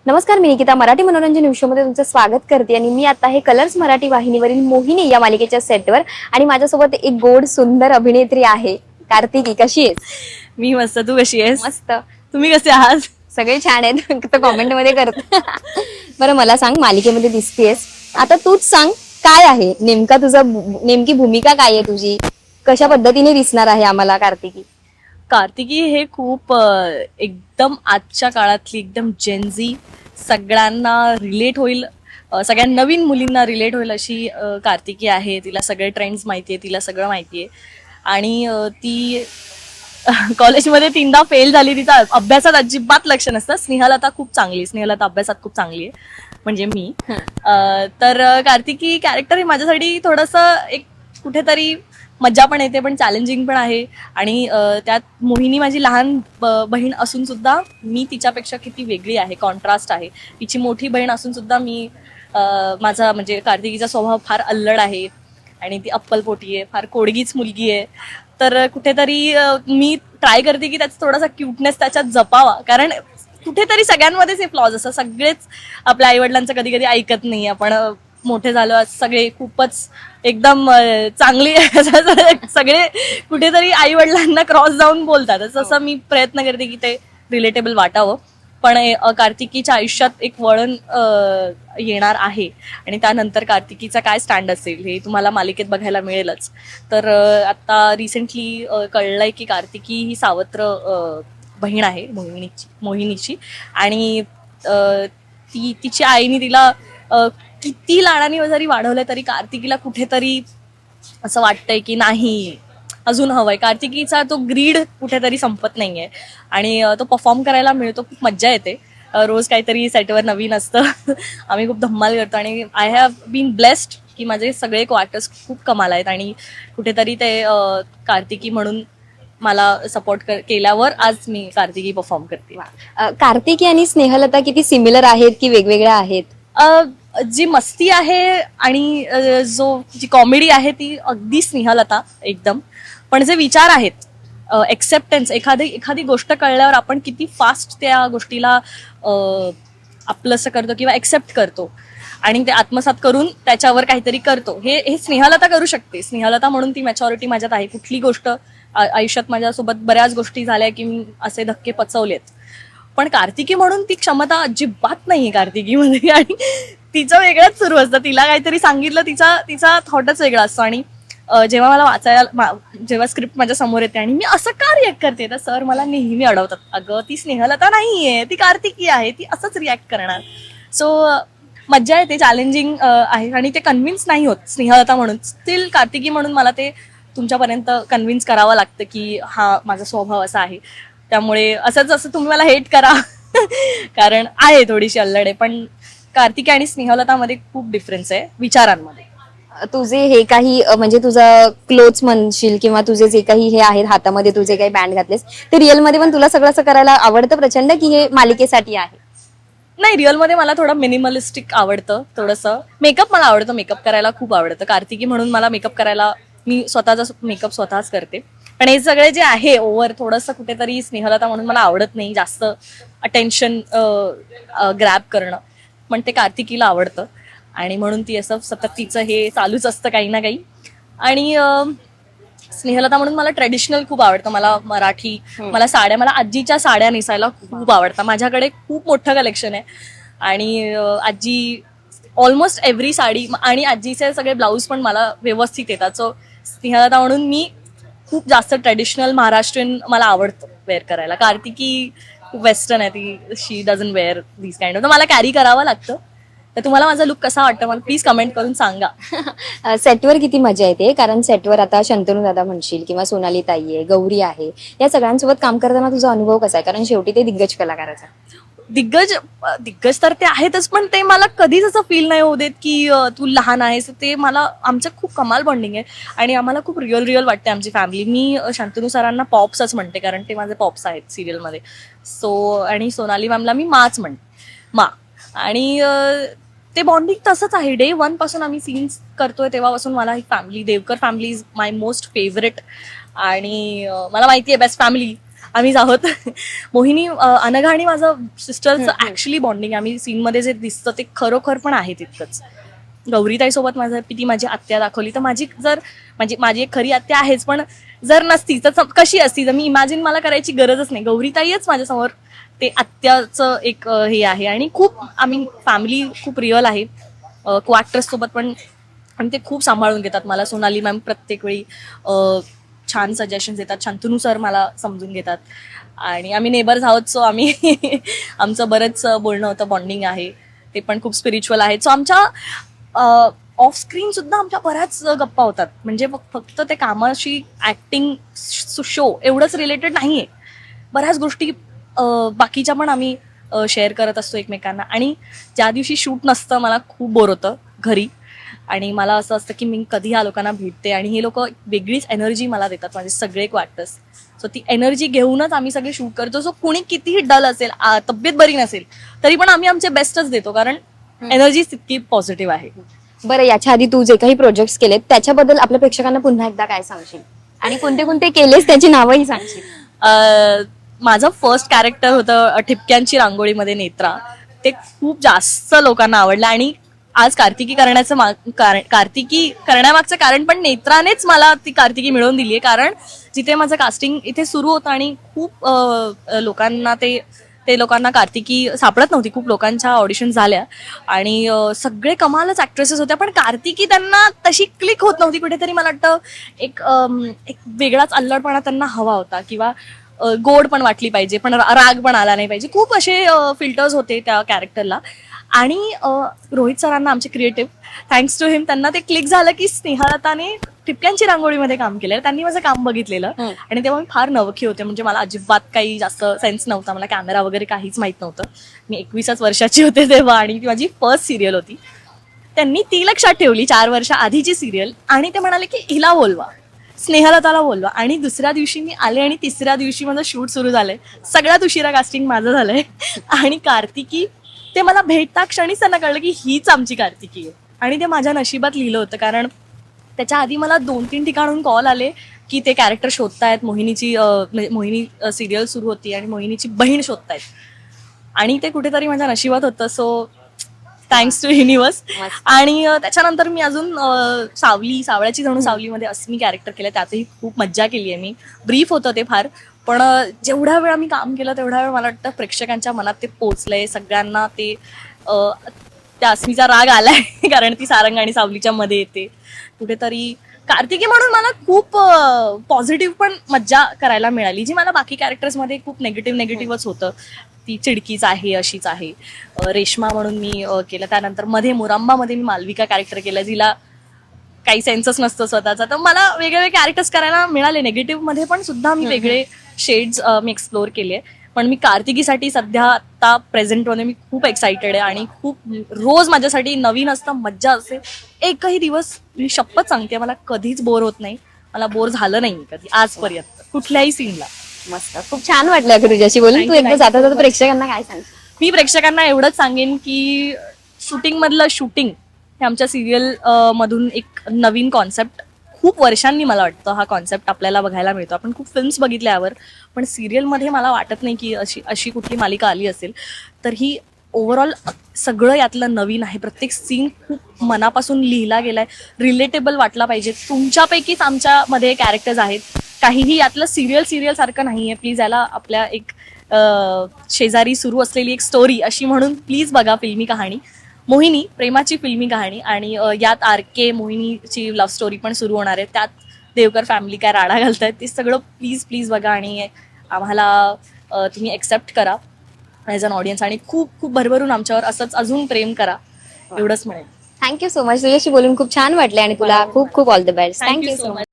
नमस्कार, मी निकिता मराठी मनोरंजन विषयामध्ये तुमचं स्वागत करते आणि मी आता आहे कलर्स मराठी वाहिनीवरील मोहिनी या मालिकेच्या सेटवर आणि माझ्यासोबत एक गोड सुंदर अभिनेत्री आहे कार्तिकी. कशी आहेस? मी मस्त. तू कशी आहेस? मस्त. तुम्ही कसे आहात? सगळे छान आहेत. तर कॉमेंट मध्ये करत. बरं, मला सांग, मालिकेमध्ये दिसतेस, आता तूच सांग काय आहे नेमका तुझा, नेमकी भूमिका काय आहे तुझी, कशा पद्धतीने दिसणार आहे आम्हाला कार्तिकी? कार्तिकी हे खूप एकदम आजच्या काळातली एकदम जेनझी, सगळ्यांना रिलेट होईल, सगळ्या नवीन मुलींना रिलेट होईल अशी कार्तिकी आहे. तिला सगळे ट्रेंड्स माहितीये, तिला सगळं माहितीये आणि ती कॉलेजमध्ये 3दा फेल झाली. तिचा अभ्यासात अजिबात लक्ष नसतं. स्नेहलता खूप चांगली, स्नेहलता अभ्यासात खूप चांगली आहे, म्हणजे मी. तर कार्तिकी कॅरेक्टर हे माझ्यासाठी थोडंसं एक कुठेतरी मज्जा पण येते, पण चॅलेंजिंग पण आहे. आणि त्यात मोहिनी माझी लहान बहीण असून सुद्धा मी तिच्यापेक्षा किती वेगळी आहे, कॉन्ट्रास्ट आहे. तिची मोठी बहीण असून सुद्धा मी माझा म्हणजे कार्तिकीचा स्वभाव फार अल्लड आहे आणि ती अप्पलपोटी आहे, फार कोडगीच मुलगी आहे. तर कुठेतरी मी ट्राय करते की त्याचा थोडासा क्यूटनेस त्याच्यात जपावा, कारण कुठेतरी सगळ्यांमध्येच हे फ्लॉज असतात. सगळेच आपल्या आईवडिलांचं कधी कधी ऐकत नाही. आपण मोठे झालो आज सगळे खूपच एकदम चांगली सगळे कुठेतरी आई वडिलांना क्रॉस जाऊन बोलतात. तसं मी प्रयत्न करते की ते रिलेटेबल वाटावं. पण कार्तिकीच्या आयुष्यात एक वळण येणार आहे आणि त्यानंतर कार्तिकीचा काय स्टँड असेल हे तुम्हाला मालिकेत बघायला मिळेलच. तर आता रिसेंटली कळलंय की कार्तिकी ही सावत्र बहीण आहे मोहिनीची आणि तिची आईने तिला किती लाडाने जरी वाढवलंय तरी कार्तिकीला कुठेतरी असं वाटतंय की नाही, अजून हवंय. कार्तिकीचा तो ग्रीड कुठेतरी संपत नाहीये आणि तो परफॉर्म करायला मिळतो, खूप मज्जा येते. रोज काहीतरी सेटवर नवीन असतं. आम्ही खूप धम्माल करतो आणि आय हॅव बीन ब्लेस्ड की माझे सगळे क्वार्टर्स खूप कमाल आहेत आणि कुठेतरी ते कार्तिकी म्हणून मला सपोर्ट केल्यावर आज मी कार्तिकी परफॉर्म करते. कार्तिकी आणि स्नेहलता किती सिमिलर आहेत की वेगवेगळ्या आहेत? जी मस्ती आहे आणि जी कॉमेडी आहे ती अगदी स्नेहलता एकदम. पण जे विचार आहेत, एक्सेप्टन्स, एखादी गोष्ट कळल्यावर आपण किती फास्ट त्या गोष्टीला आपलंसं करतो किंवा एक्सेप्ट करतो आणि ते आत्मसात करून त्याच्यावर काहीतरी करतो, हे स्नेहलता करू शकते. स्नेहलता म्हणून ती मॅच्युरिटी माझ्यात आहे. कुठली गोष्ट आयुष्यात माझ्यासोबत बऱ्याच गोष्टी झाल्या की मी असे धक्के पचवलेत, पण कार्तिकी म्हणून ती क्षमता अजिबात नाहीये कार्तिकीमध्ये आणि तिचं वेगळंच सुरू असतं. तिला काहीतरी सांगितलं, तिचा थॉटच वेगळा असतो. आणि जेव्हा मला वाचायला, जेव्हा स्क्रिप्ट माझ्या समोर येते आणि मी असं का रिॲक्ट करते, तर सर मला नेहमी अडवतात, अगं ती स्नेहलता नाहीये, ती कार्तिकी आहे, ती असंच रिॲक्ट करणार. सो मज्जा येते, चॅलेंजिंग आहे आणि ते कन्व्हिन्स नाही होत स्नेहलता म्हणून. स्टील कार्तिकी म्हणून मला ते तुमच्यापर्यंत कन्व्हिन्स करावं लागतं की हा माझा स्वभाव असा आहे. त्यामुळे असं तुम्ही मला हेट करा कारण आहे थोडीशी अल्लड आहे, पण कार्तिकी आणि स्नेहलतामध्ये खूप डिफरन्स आहे विचारांमध्ये. तुझे हे काही म्हणजे तुझा क्लोथ्स म्हणशील किंवा तुझे जे काही हे आहेत हातामध्ये, तुझे काही बँड घातलेस, ते रिअल मध्ये पण तुला सगळं असं करायला आवडतं प्रचंड की हे मालिकेसाठी आहे? नाही, रिअलमध्ये मला थोडं मिनिमलिस्टिक आवडतं. थोडंसं मेकअप मला आवडतं, मेकअप करायला खूप आवडतं. कार्तिकी म्हणून मला मेकअप करायला, मी स्वतःचा मेकअप स्वतःच करते. पण हे सगळे जे आहे ओव्हर थोडंसं कुठेतरी स्नेहलता म्हणून मला आवडत नाही जास्त अटेन्शन ग्रॅब करणं, पण ते कार्तिकीला आवडतं आणि म्हणून ती असं सतत तिचं हे चालूच असतं काही ना काही. आणि स्नेहलता म्हणून मला ट्रेडिशनल खूप आवडतं. मला मराठी, मला साड्या, मला आजीच्या साड्या नेसायला खूप आवडतं. माझ्याकडे खूप मोठं कलेक्शन आहे आणि आजी ऑलमोस्ट एव्हरी साडी आणि आजीचे सगळे ब्लाऊज पण मला व्यवस्थित येतात. सो स्नेहलता म्हणून मी खूप जास्त ट्रेडिशनल महाराष्ट्रीयन मला आवडतं वेअर करायला. कार्तिकी खूप वेस्टर्न आहे, ती she doesn't wear this kind of. तर मला कॅरी करावं लागतं. तर तुम्हाला माझा लुक कसा वाटतं मला प्लीज कमेंट करून सांगा. सेटवर किती मजा येते, कारण सेटवर आता शंतनू दादा म्हणशील किंवा सोनाली ताई आहे, गौरी आहे, या सगळ्यांसोबत काम करताना तुझा अनुभव कसा आहे? कारण शेवटी ते दिग्गज कलाकाराचा. दिग्गज तर ते आहेतच, पण ते मला कधीच असं फील नाही होऊ देत की तू लहान आहेस. ते मला, आमचं खूप कमाल बॉन्डिंग आहे आणि आम्हाला खूप रिअल वाटते आमची फॅमिली. मी शांतनू सरांना पॉप्सच म्हणते कारण ते माझे पॉप्स आहेत सिरियलमध्ये. सो आणि सोनाली मॅमला मी माच म्हणते, मा. आणि ते बॉन्डिंग तसंच आहे. डे 1 पासून आम्ही सीन्स करतोय तेव्हापासून मला ही family, Deokar family is my most favourite आणि मला माहिती आहे बेस्ट फॅमिली आम्हीच आहोत. मोहिनी अनघा आणि माझं सिस्टरचं ऍक्च्युली बॉन्डिंग आम्ही सीनमध्ये जे दिसतं ते खरोखर पण आहे तितकंच. गौरीताई सोबत माझं ती माझी आत्या दाखवली तर माझी जर म्हणजे माझी एक खरी आत्या आहेच, पण जर नसती तर कशी असती, तर मी इमॅजिन मला करायची गरजच नाही. गौरीताईच माझ्यासमोर ते आत्याचं एक हे आहे. आणि खूप आम्ही फॅमिली खूप रिअल आहे. को ऍक्टर्स सोबत पण आणि ते खूप सांभाळून घेतात मला. सोनाली मॅम प्रत्येक वेळी छान सजेशन्स देतात. शांतनू सर मला समजून घेतात. आणि आम्ही नेबर्स आहोत, सो आम्ही आमचं बरंच बोलणं होतं, बॉन्डिंग आहे. ते पण खूप स्पिरिच्युअल आहे. सो आमच्या ऑफ स्क्रीन सुद्धा आमच्या बऱ्याच गप्पा होतात. म्हणजे फक्त ते कामाशी ऍक्टिंग शो एवढंच रिलेटेड नाहीये. बऱ्याच गोष्टी बाकीच्या पण आम्ही शेअर करत असतो एकमेकांना. आणि ज्या दिवशी शूट नसतं मला खूप बोर होतं घरी. आणि मला असं असतं की मी कधी ह्या लोकांना भेटते आणि हे लोक वेगळीच एनर्जी मला देतात, माझे सगळे क्वार्टर्स. सो ती एनर्जी घेऊनच आम्ही सगळे शूट करतो. सो कुणी कितीही डल असेल, तब्येत बरी नसेल, तरी पण आम्ही आमचे बेस्टच देतो, कारण एनर्जी तितकी पॉझिटिव्ह आहे. बरं, याच्या आधी तू जे काही प्रोजेक्ट्स केलेत त्याच्याबद्दल आपल्या प्रेक्षकांना पुन्हा एकदा काय सांगशील, आणि कोणते कोणते केलेस त्याची नावंही सांगशील? माझं फर्स्ट कॅरेक्टर होतं ठिपक्यांची रांगोळीमध्ये नेत्रा. ते खूप जास्त लोकांना आवडलं. आणि आज कार्तिकी कार्तिकी करण्यामागचं कारण पण नेत्रानेच मला ती कार्तिकी मिळवून दिली आहे. कारण जिथे माझं कास्टिंग इथे सुरू होतं आणि खूप लोकांना ते लोकांना कार्तिकी सापडत नव्हती. खूप लोकांच्या ऑडिशन झाल्या आणि सगळे कमालच ऍक्ट्रेसेस होत्या, पण कार्तिकी त्यांना तशी क्लिक होत नव्हती. कुठेतरी मला वाटतं एक वेगळाच अल्लडपणा त्यांना हवा होता, किंवा गोड पण वाटली पाहिजे, पण राग पण आला नाही पाहिजे. खूप असे फिल्टर्स होते त्या कॅरेक्टरला. आणि रोहित सरांना, आमचे क्रिएटिव्ह, थँक्स टू हिम, त्यांना ते क्लिक झालं की स्नेहलताने ठिपक्यांची रांगोळीमध्ये काम केलेलं. त्यांनी माझं काम बघितलेलं आणि तेव्हा मी फार नवखी होते. म्हणजे मला अजिबात काही जास्त सेन्स नव्हता, मला कॅमेरा वगैरे काहीच माहित नव्हतं. मी 21 वर्षाची होते तेव्हा आणि ती माझी फर्स्ट सिरियल होती. त्यांनी ती लक्षात ठेवली, 4 वर्ष आधीची सिरियल, आणि ते म्हणाले की हिला बोलवा, स्नेहलताला बोलवा. आणि दुसऱ्या दिवशी मी आले आणि तिसऱ्या दिवशी माझं शूट सुरू झालंय. सगळ्यात उशिरा कास्टिंग माझं झालंय. आणि कार्तिकी ते मला भेटता क्षणीच त्यांना कळलं की हीच आमची कार्तिकी आहे. आणि ते माझ्या नशिबात लिहिलं होतं, कारण त्याच्या आधी मला 2-3 ठिकाणून कॉल आले की ते कॅरेक्टर शोधतायत. मोहिनी सिरियल सुरू होती आणि मोहिनीची बहीण शोधतायत. आणि ते कुठेतरी माझ्या नशिबात होतं. So thanks to universe. आणि त्याच्यानंतर मी अजून सावळ्याची जणू सावलीमध्ये असं मी कॅरेक्टर केलं. त्यातही खूप मज्जा केली आहे मी. ब्रीफ होतं ते फार, पण जेवढ्या वेळ आम्ही काम केलं तेवढ्या वेळ मला वाटतं प्रेक्षकांच्या मनात ते पोचलंय. सगळ्यांना ते त्या अस्मीचा राग आलाय कारण ती सारंग आणि सावलीच्या मध्ये येते. कुठेतरी कार्तिकी म्हणून मला खूप पॉझिटिव्ह पण मज्जा करायला मिळाली, जी मला बाकी कॅरेक्टर्समध्ये खूप नेगेटिव्हच होतं. ती चिडकीच आहे, अशीच आहे. रेश्मा म्हणून मी केलं. त्यानंतर मध्ये मुरांबामध्ये मी मालविका कॅरेक्टर केलं, जिला काही सेन्सच नसतं स्वतःचा. तर मला वेगवेगळे कॅरेक्टर्स करायला मिळाले. नेगेटिव्ह मध्ये पण सुद्धा मी वेगळे शेड्स मी एक्सप्लोअर केले. पण मी कार्तिकीसाठी सध्या आता प्रेझेंटमध्ये मी खूप एक्साइटेड आहे आणि खूप रोज माझ्यासाठी नवीन असतं, मज्जा असते. एकही दिवस मी शपथ सांगते मला कधीच बोर होत नाही. मला बोर झालं नाही कधी आजपर्यंत कुठल्याही सीनला. मस्त, खूप छान वाटलं अगं तुझ्याशी बोलून. तू एकदा जाता जाता प्रेक्षकांना काय सांग? मी प्रेक्षकांना एवढंच सांगेन की शूटिंग मधलं शूटिंग हे आमच्या सिरियल मधून एक नवीन कॉन्सेप्ट, खूप वर्षांनी मला वाटतं हा कॉन्सेप्ट आपल्याला बघायला मिळतो. आपण खूप फिल्म्स बघितल्या यावर, पण सिरियलमध्ये मला वाटत नाही की अशी कुठली मालिका आली असेल. तर ही ओव्हरऑल सगळं यातलं नवीन आहे. प्रत्येक सीन खूप मनापासून लिहिला गेलाय, रिलेटेबल वाटला पाहिजे. तुमच्यापैकीच आमच्यामध्ये कॅरेक्टर्स आहेत. काहीही यातलं सिरियल सारखं नाहीये. प्लीज याला आपल्या एक शेजारी सुरू असलेली एक स्टोरी अशी म्हणून प्लीज बघा. फिल्मी कहाणी मोहिनी, प्रेमाची फिल्मी कहाणी. आणि यात RK मोहिनीची लव्ह स्टोरी पण सुरू होणार आहे. त्यात देवकर फॅमिली काय राडा घालतायत ते सगळं प्लीज बघा. आणि आम्हाला तुम्ही एक्सेप्ट करा ॲज अन ऑडियन्स, आणि खूप खूप भरभरून आमच्यावर असंच अजून प्रेम करा, एवढंच म्हणेन. Thank you so much. तुझ्याशी बोलून खूप छान वाटले आणि तुला खूप खूप all the best. Thank you so much.